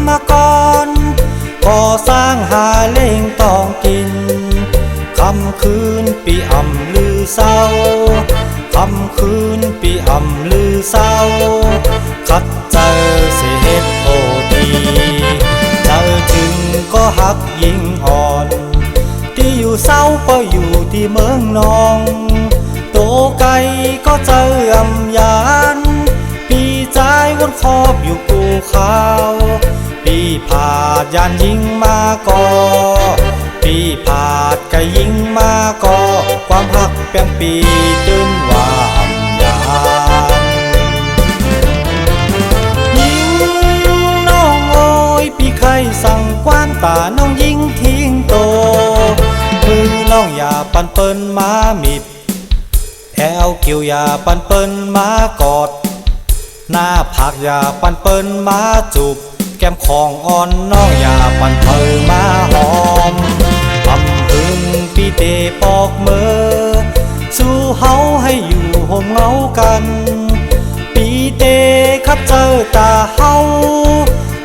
มกรก่อสร้างหาเล่งต้องกินคำคืนปีอ่ำลือเศร้าคำคืนปีอ่ำลือเศร้าคัดเจอเสียเหตุโอทีเจอถึงก็หักยิงอ่อนที่อยู่เศร้าก็อยู่ที่เมืองนองโตไกลก็เจออำยานปีใจวนคอบอยู่กูขาวปีผาดยานยิงมาก่อปีผาดก็ยิงมาก่อความหักเปียงปีตื่นว่าอำยานยิงน้องโอยปีไข่สั่งกว้านตาน้องยิงทิ้งโตมือน้องอย่าปันเปิ้นมามิดแอวเกี่ยวอย่าปันเปิ้นมากอดหน้าผักอย่าปันเปิ้นมาจูบแก้มของอ่อนน้องอย่าปันเปิ้นมาหอมทำพึงปีเตปอกมือสู้เฮาให้อยู่ห่มเงากันปีเตคัดเจอตาเฮา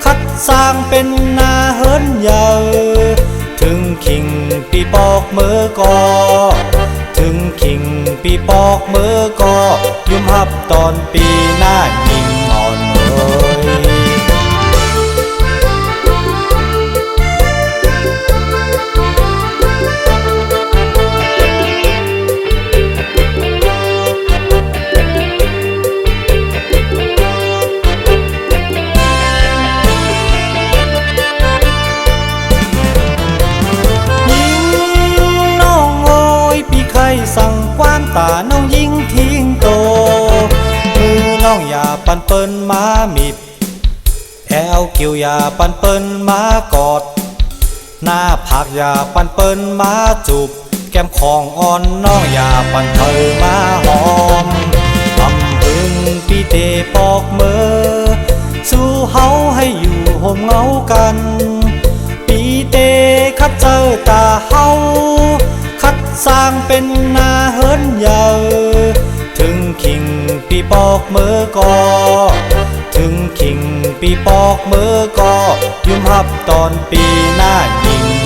คัดสร้างเป็นนาเฮินใหญ่ถึงขิงปีปอกมือก็ถึงขิงปีปอกมือก็ยุ่มหับตอนปีหน้ายิงอ่อนเมยสั่งกว้านตาน้องยิงทิ้งโตมือน้องอย่าปันเปิ้นมามิดแอวเกี่ยวอย่าปันเปิ้นมากอดหน้าผักอย่าปันเปิ้นมาจูบแก้มของอ่อนน้องอย่าปันเปิ้นมาหอมทำพึงปีเตปอกมือสู้เฮาให้อยู่ห่มเงากันปีเตคัดเจอตาเฮาคัดสร้างเป็นนาเฮินใหญ่ถึงขิงปีปอกมือก็ถึงขิงปีปอกมือก็ยุ่มหับตอนปีหน้ายิง